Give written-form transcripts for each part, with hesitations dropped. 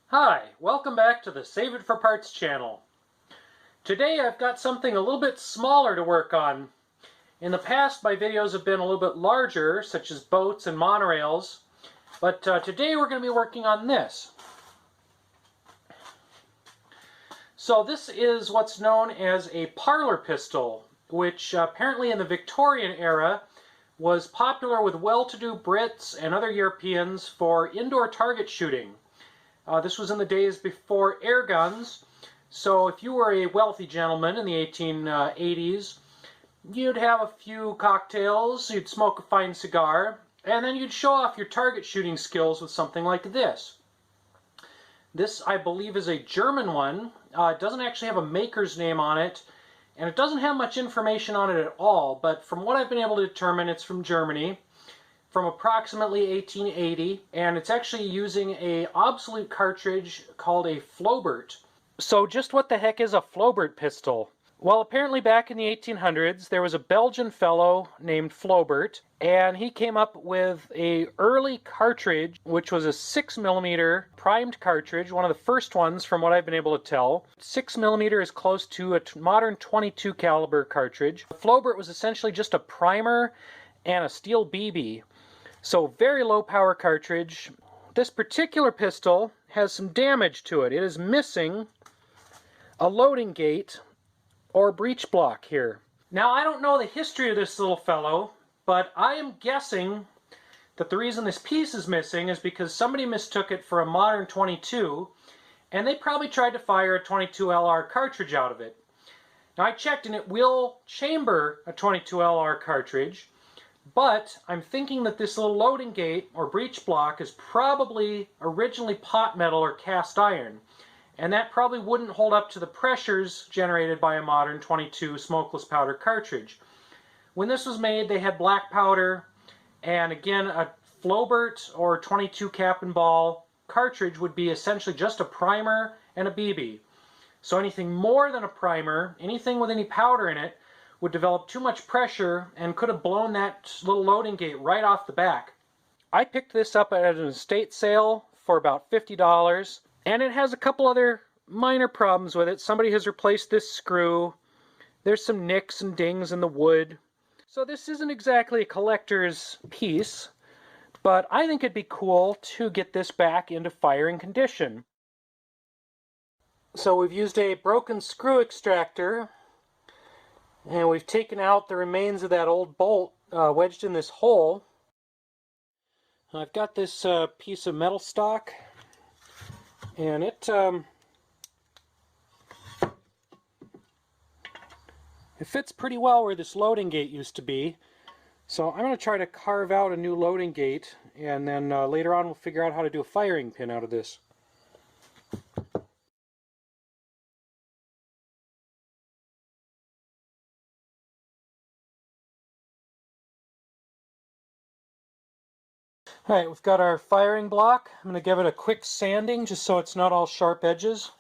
Hi, welcome back to the Save It for Parts channel. Today I've got something a little bit smaller to work on. In the past my videos have been a little bit larger, such as boats and monorails, but today we're going to be working on this. So this is what's known as a parlor pistol, which apparently in the Victorian era was popular with well-to-do Brits and other Europeans for indoor target shooting. This was in the days before air guns, so if you were a wealthy gentleman in the 1880s, you'd have a few cocktails, you'd smoke a fine cigar, and then you'd show off your target shooting skills with something like this. This, I believe, is a German one. It doesn't actually have a maker's name on it, and it doesn't have much information on it at all, but from what I've been able to determine, it's from Germany, from approximately 1880, and it's actually using an obsolete cartridge called a Flobert. So just what the heck is a Flobert pistol? Well, apparently back in the 1800s, there was a Belgian fellow named Flobert, and he came up with an early cartridge, which was a 6mm primed cartridge, one of the first ones from what I've been able to tell. 6mm is close to a modern .22 caliber cartridge. Flobert was essentially just a primer and a steel BB. So very low power cartridge. This particular pistol has some damage to it. It is missing a loading gate or breech block here. Now I don't know the history of this little fellow, but I am guessing that the reason this piece is missing is because somebody mistook it for a modern .22 and they probably tried to fire a .22 LR cartridge out of it. Now I checked and it will chamber a .22 LR cartridge, but I'm thinking that this little loading gate or breech block is probably originally pot metal or cast iron, and that probably wouldn't hold up to the pressures generated by a modern .22 smokeless powder cartridge. When this was made, they had black powder, and again, a Flobert or .22 cap and ball cartridge would be essentially just a primer and a BB. So anything more than a primer, anything with any powder in it, would develop too much pressure and could have blown that little loading gate right off the back. I picked this up at an estate sale for about $50, and it has a couple other minor problems with it. Somebody has replaced this screw. There's some nicks and dings in the wood. So this isn't exactly a collector's piece, but I think it'd be cool to get this back into firing condition. So we've used a broken screw extractor, and we've taken out the remains of that old bolt wedged in this hole. I've got this piece of metal stock, and it fits pretty well where this loading gate used to be. So I'm going to try to carve out a new loading gate, and then later on we'll figure out how to do a firing pin out of this. Alright, we've got our firing block. I'm going to give it a quick sanding just so it's not all sharp edges.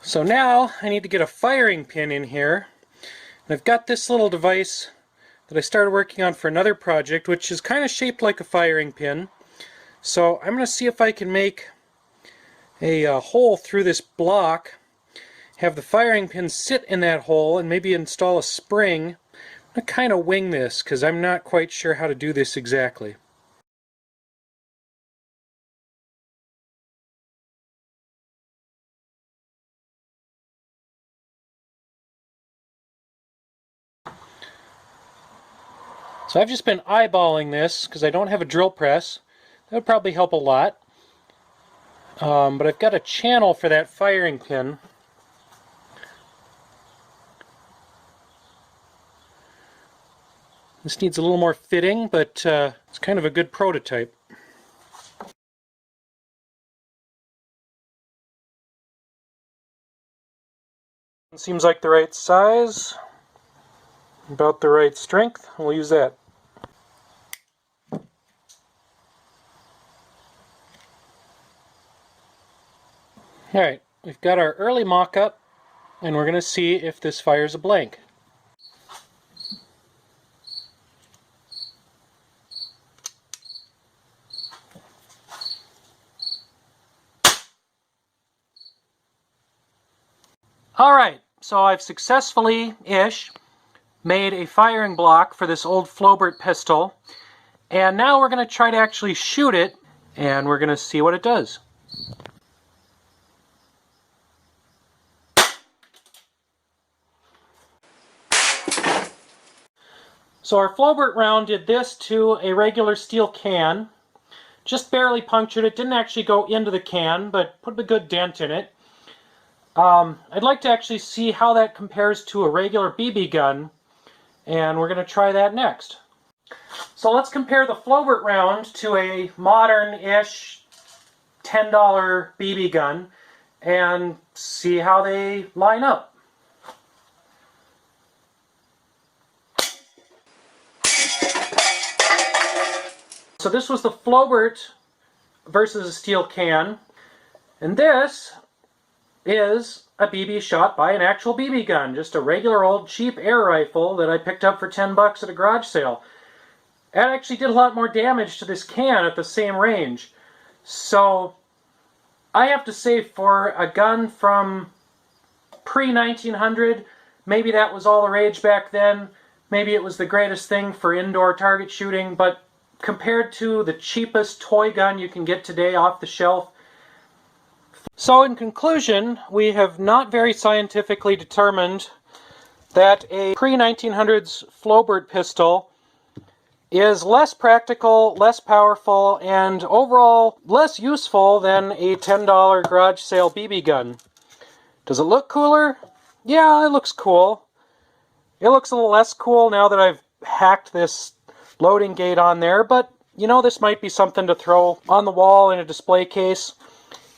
So now I need to get a firing pin in here. And I've got this little device that I started working on for another project, which is kind of shaped like a firing pin. So I'm going to see if I can make a hole through this block, have the firing pin sit in that hole, and maybe install a spring. I'm going to kind of wing this because I'm not quite sure how to do this exactly. So I've just been eyeballing this because I don't have a drill press. That would probably help a lot. But I've got a channel for that firing pin. This needs a little more fitting, but it's kind of a good prototype. Seems like the right size, about the right strength. We'll use that. Alright, we've got our early mock-up, and we're going to see if this fires a blank. Alright, so I've successfully-ish made a firing block for this old Flobert pistol, and now we're going to try to actually shoot it, and we're going to see what it does. So our Flobert round did this to a regular steel can, just barely punctured it, didn't actually go into the can, but put a good dent in it. I'd like to actually see how that compares to a regular BB gun, and we're going to try that next. So let's compare the Flobert round to a modern-ish $10 BB gun and see how they line up. So this was the Flobert versus a steel can, and this is a BB shot by an actual BB gun, just a regular old cheap air rifle that I picked up for 10 bucks at a garage sale. That actually did a lot more damage to this can at the same range. So I have to say, for a gun from pre-1900, maybe that was all the rage back then. Maybe it was the greatest thing for indoor target shooting, but compared to the cheapest toy gun you can get today off the shelf. So in conclusion, we have not very scientifically determined that a pre-1900s Flobert pistol is less practical, less powerful, and overall less useful than a $10 garage sale BB gun. Does it look cooler? Yeah, it looks cool. It looks a little less cool now that I've hacked this loading gate on there, but you know, this might be something to throw on the wall in a display case.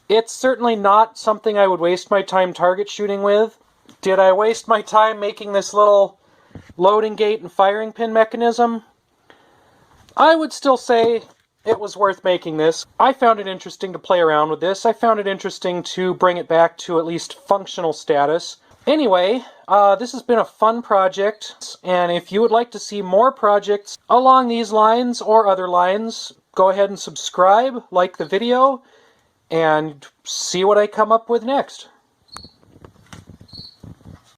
It's certainly not something I would waste my time target shooting with. Did I waste my time making this little loading gate and firing pin mechanism? I would still say it was worth making this. I found it interesting to play around with this. I found it interesting to bring it back to at least functional status. Anyway, this has been a fun project, and if you would like to see more projects along these lines or other lines, go ahead and subscribe, like the video, and see what I come up with next.